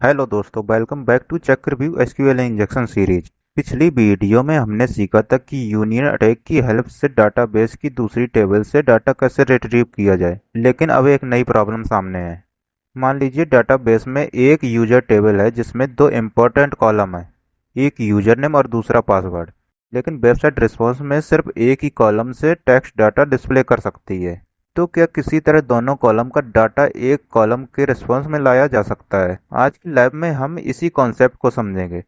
Hello दोस्तों, welcome back to check review SQL injection series. पिछली video में हमने सीखा था कि यूनियन अटैक की हेल्प से डाटाबेस की दूसरी टेबल से डाटा कैसे रिट्रीव किया जाए। लेकिन अब एक नई प्रॉब्लम सामने है। मान लीजिए डाटाबेस में एक यूजर टेबल है जिसमें दो इम्पोर्टेंट कॉलम है, एक यूजर नेम और दूसरा पासवर्ड। लेकिन वेबसाइट रिस्पॉन्स में सिर्फ एक ही कॉलम से टेक्स्ट डाटा डिस्प्ले कर सकती है। तो क्या किसी तरह दोनों कॉलम का डाटा एक कॉलम के रिस्पॉन्स में लाया जा सकता है? आज की लैब में हम इसी कॉन्सेप्ट को समझेंगे।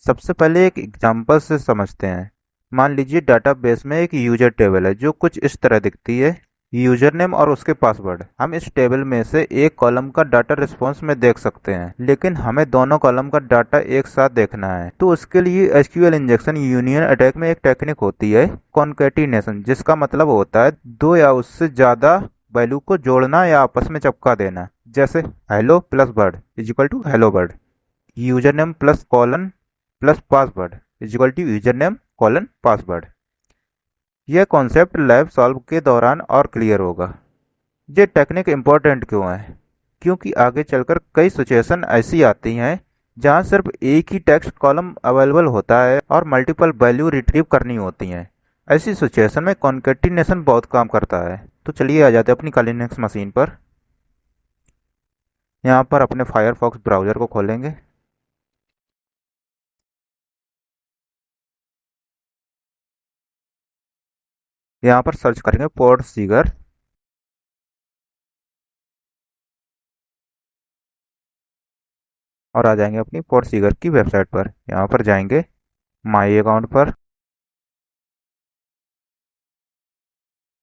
सबसे पहले एक एग्जांपल से समझते हैं। मान लीजिए डाटाबेस में एक यूजर टेबल है जो कुछ इस तरह दिखती है, यूजर नेम और उसके पासवर्ड। हम इस टेबल में से एक कॉलम का डाटा रिस्पॉन्स में देख सकते हैं, लेकिन हमें दोनों कॉलम का डाटा एक साथ देखना है। तो उसके लिए एसक्यूएल इंजेक्शन यूनियन अटैक में एक टेक्निक होती है कॉन्कैटिनेशन, जिसका मतलब होता है दो या उससे ज्यादा वैल्यू को जोड़ना या आपस में चिपका देना। जैसे hello plus bird is equal to hello bird, user name plus colon plus password is equal to user name colon password. यह कॉन्सेप्ट लैब सॉल्व के दौरान और क्लियर होगा। ये टेक्निक इम्पोर्टेंट क्यों है? क्योंकि आगे चलकर कई सिचुएशन ऐसी आती हैं जहां सिर्फ एक ही टेक्स्ट कॉलम अवेलेबल होता है और मल्टीपल वैल्यू रिट्रीव करनी होती हैं। ऐसी सिचुएशन में कॉन्केटिनेशन बहुत काम करता है। तो चलिए आ जाते हैं अपनी लिनक्स मशीन पर। यहाँ पर अपने फायरफॉक्स ब्राउजर को खोलेंगे। यहाँ पर सर्च करेंगे पोर्ट सीगर और आ जाएंगे अपनी पोर्ट सीगर की वेबसाइट पर। यहाँ पर जाएंगे माई अकाउंट पर,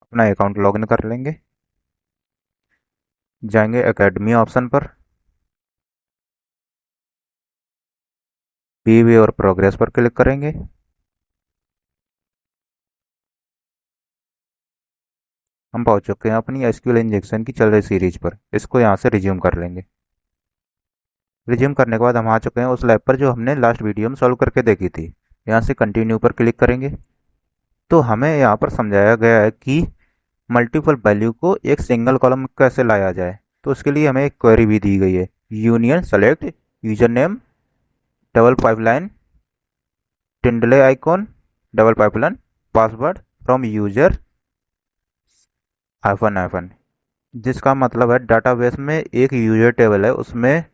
अपना अकाउंट लॉगिन कर लेंगे। जाएंगे एकेडमी ऑप्शन पर, पीवी और प्रोग्रेस पर क्लिक करेंगे। हम पहुंच चुके हैं अपनी एसक्यूएल इंजेक्शन की चल रही सीरीज पर। इसको यहाँ से रिज्यूम कर लेंगे। रिज्यूम करने के बाद हम आ चुके हैं उस लैब पर जो हमने लास्ट वीडियो में सॉल्व करके देखी थी। यहाँ से कंटिन्यू पर क्लिक करेंगे। तो हमें यहाँ पर समझाया गया है कि मल्टीपल वैल्यू को एक सिंगल कॉलम में कैसे लाया जाए। तो उसके लिए हमें एक क्वेरी भी दी गई है, union select user name double pipeline tilde icon double pipeline password from user hyphen hyphen. जिसका मतलब है डाटाबेस में एक यूजर टेबल है, उसमें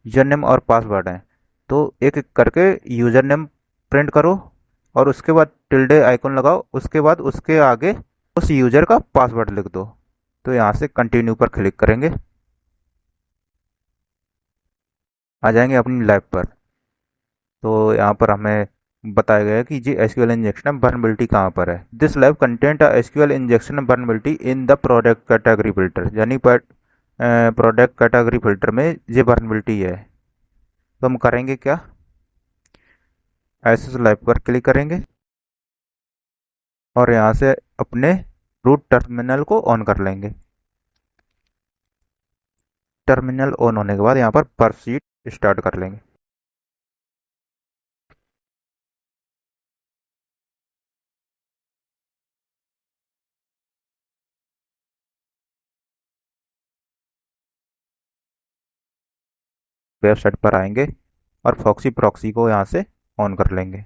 यूजर नेम और पासवर्ड है। तो एक एक करके यूजर नेम प्रिंट करो और उसके बाद टिल्डे आइकन लगाओ, उसके बाद उसके आगे उस यूजर का पासवर्ड लिख दो। तो यहाँ से कंटिन्यू पर क्लिक करेंगे। आ जाएंगे अपनी लैब पर। तो यहाँ पर हमें बताया गया है कि जी एसक्यूएल इंजेक्शन वर्नेबिलिटी कहाँ पर है। This lab content SQL injection vulnerability in the product category filter, यानी प्रोडक्ट कैटेगरी फिल्टर में ये वर्नेबिलिटी है। तो हम करेंगे क्या, एसएस लैब पर क्लिक करेंगे और यहाँ से अपने रूट टर्मिनल को ऑन कर लेंगे। टर्मिनल ऑन होने के बाद यहाँ पर प्रोसीड स्टार्ट कर लेंगे। वेबसाइट पर आएंगे और फॉक्सी प्रॉक्सी को यहाँ से ऑन कर लेंगे।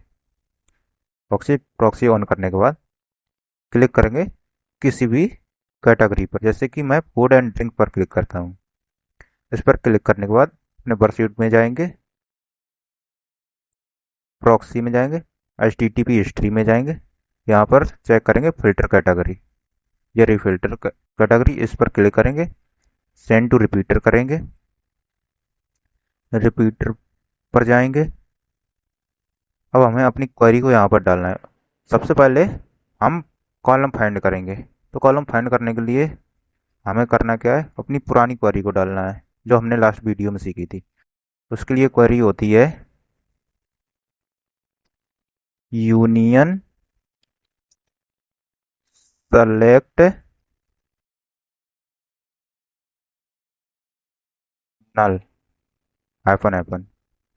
फॉक्सी प्रॉक्सी ऑन करने के बाद क्लिक करेंगे किसी भी कैटेगरी पर, जैसे कि मैं फूड एंड ड्रिंक पर क्लिक करता हूँ। इस पर क्लिक करने के बाद अपने परस्यूट में जाएंगे, प्रॉक्सी में जाएंगे, HTTP हिस्ट्री में जाएंगे। यहाँ पर चेक करेंगे फिल्टर कैटेगरी, ये रही फिल्टर कैटेगरी। इस पर क्लिक करेंगे, सेंड टू रिपीटर करेंगे, रिपीटर पर जाएंगे। अब हमें अपनी क्वेरी को यहाँ पर डालना है। सबसे पहले हम कॉलम फाइंड करेंगे। तो कॉलम फाइंड करने के लिए हमें करना क्या है, अपनी पुरानी क्वेरी को डालना है जो हमने लास्ट वीडियो में सीखी थी। उसके लिए क्वेरी होती है यूनियन सेलेक्ट नल हाइफन हाइफन।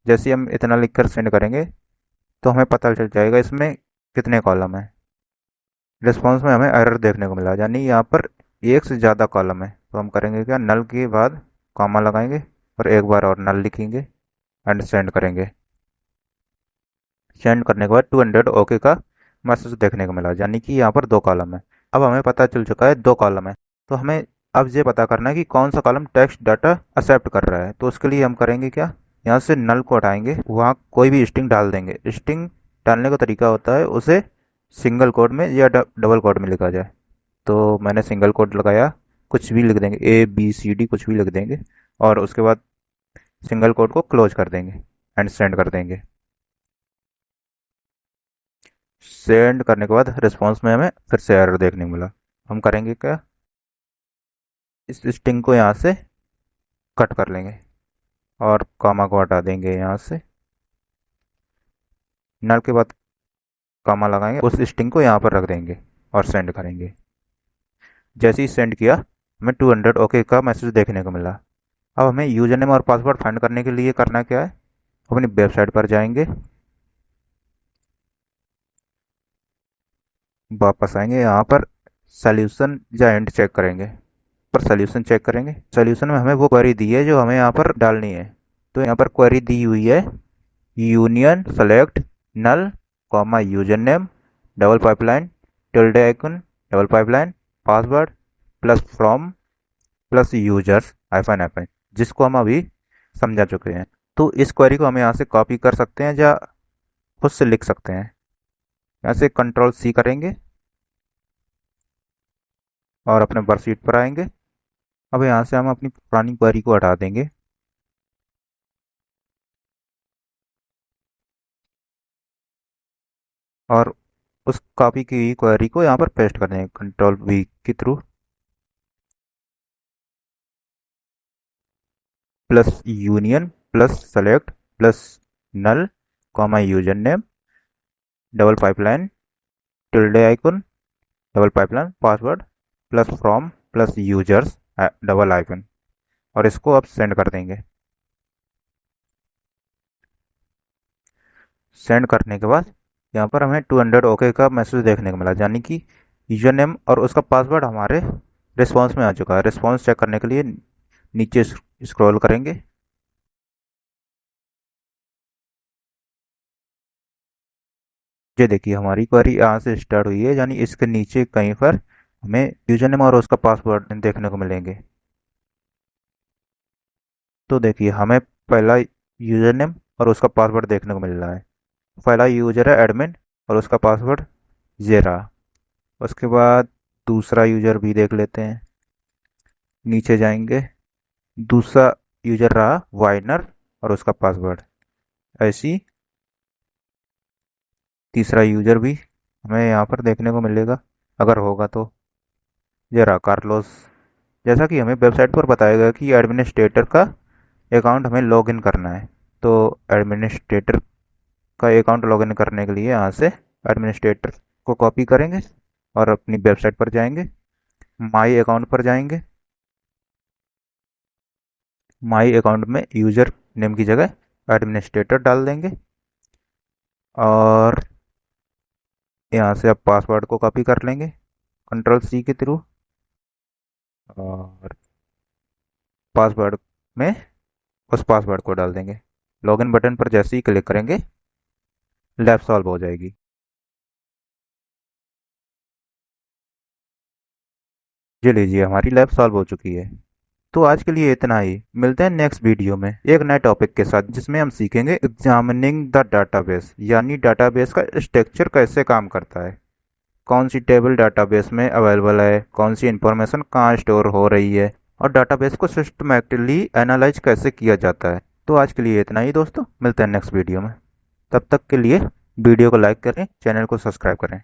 जैसे हम इतना लिखकर सेंड करेंगे तो हमें पता चल जाएगा इसमें कितने कॉलम है। रिस्पॉन्स में हमें एरर देखने को मिला, यानी यहाँ पर एक से ज़्यादा कॉलम है। तो हम करेंगे क्या, नल के बाद कॉमा लगाएंगे और एक बार और नल लिखेंगे। एंड सेंड करेंगे। सेंड करने के बाद 200 ओके का मैसेज देखने को मिला, यानी कि यहाँ पर 2 कॉलम है। अब हमें पता चल चुका है 2 कॉलम है, तो हमें अब ये पता करना है कि कौन सा कॉलम टेक्स्ट डाटा एक्सेप्ट कर रहा है। तो उसके लिए हम करेंगे क्या, यहाँ से नल को हटाएंगे, वहाँ कोई भी स्ट्रिंग डाल देंगे। स्ट्रिंग डालने का तरीका होता है उसे सिंगल कोड में या डबल कोड में लिखा जाए। तो मैंने सिंगल कोड लगाया, कुछ भी लिख देंगे, ABCD कुछ भी लिख देंगे, और उसके बाद सिंगल कोड को क्लोज कर देंगे एंड सेंड कर देंगे। सेंड करने के बाद रिस्पांस में हमें फिर से एरर देखने को मिला। हम करेंगे क्या, इस स्ट्रिंग को यहाँ से कट कर लेंगे और कॉमा को हटा देंगे यहाँ से। नल के बाद कॉमा लगाएंगे, उस स्ट्रिंग को यहाँ पर रख देंगे और सेंड करेंगे। जैसे ही सेंड किया हमें 200 ओके का मैसेज देखने को मिला। अब हमें यूजर नेम और पासवर्ड फाइंड करने के लिए करना क्या है, अपनी वेबसाइट पर जाएंगे, वापस आएंगे, यहाँ पर सोल्यूशन या एंड चेक करेंगे, पर सोल्यूशन चेक करेंगे। सोल्यूशन में हमें वो क्वेरी दी है जो हमें यहाँ पर डालनी है। तो यहाँ पर क्वेरी दी हुई है union select null comma user name double pipeline tilde icon double pipeline password plus from plus users hyphen hyphen, जिसको हम अभी समझा चुके हैं। तो इस क्वेरी को हम यहाँ से कॉपी कर सकते हैं या खुद से लिख सकते हैं। यहाँ से Ctrl+C करेंगे और अपने वर्कशीट पर आएंगे। अब यहाँ से हम अपनी पुरानी क्वेरी को हटा देंगे और उस कॉपी की हुई क्वेरी को यहाँ पर पेस्ट कर देंगे Ctrl+V के through, plus union plus select plus null comma user name double pipeline tilde icon double pipeline password plus from plus users double icon, और इसको अब सेंड कर देंगे। सेंड करने के बाद यहाँ पर हमें 200 ओके का मैसेज देखने को मिला, यानी कि यूजर नेम और उसका पासवर्ड हमारे रिस्पॉन्स में आ चुका है। रिस्पॉन्स चेक करने के लिए नीचे स्क्रॉल करेंगे, ये देखिए हमारी क्वेरी यहाँ से स्टार्ट हुई है, यानी इसके नीचे कहीं पर हमें यूजर नेम और उसका पासवर्ड देखने को मिलेंगे। तो देखिए हमें पहला यूजर नेम और उसका पासवर्ड देखने को मिल रहा है। पहला यूजर है एडमिन और उसका पासवर्ड ये रहा। उसके बाद दूसरा यूजर भी देख लेते हैं, नीचे जाएंगे, दूसरा यूजर रहा वाइनर और उसका पासवर्ड ऐसी। तीसरा यूजर भी हमें यहाँ पर देखने को मिलेगा, अगर होगा तो। ये रहा कार्लोस। जैसा कि हमें वेबसाइट पर बताया गया कि एडमिनिस्ट्रेटर का अकाउंट हमें लॉगिन करना है, तो एडमिनिस्ट्रेटर का अकाउंट लॉगिन करने के लिए यहाँ से एडमिनिस्ट्रेटर को कॉपी करेंगे और अपनी वेबसाइट पर जाएंगे, माई अकाउंट पर जाएंगे। माई अकाउंट में यूजर नेम की जगह एडमिनिस्ट्रेटर डाल देंगे और यहाँ से अब पासवर्ड को कॉपी कर लेंगे Ctrl+C के थ्रू, और पासवर्ड में उस पासवर्ड को डाल देंगे। लॉगिन बटन पर जैसे ही क्लिक करेंगे लैब सॉल्व हो जाएगी। ये लीजिए हमारी लैब सॉल्व हो चुकी है। तो आज के लिए इतना ही, मिलते हैं नेक्स्ट वीडियो में एक नए टॉपिक के साथ, जिसमें हम सीखेंगे एग्जामिनिंग द डाटाबेस, यानी डाटाबेस का स्ट्रक्चर कैसे काम करता है, कौन सी टेबल डाटाबेस में अवेलेबल है, कौन सी इंफॉर्मेशन कहाँ स्टोर हो रही है, और डाटाबेस को सिस्टमैटिकली एनालाइज कैसे किया जाता है। तो आज के लिए इतना ही दोस्तों, मिलते हैं नेक्स्ट वीडियो में। तब तक के लिए वीडियो को लाइक करें, चैनल को सब्सक्राइब करें।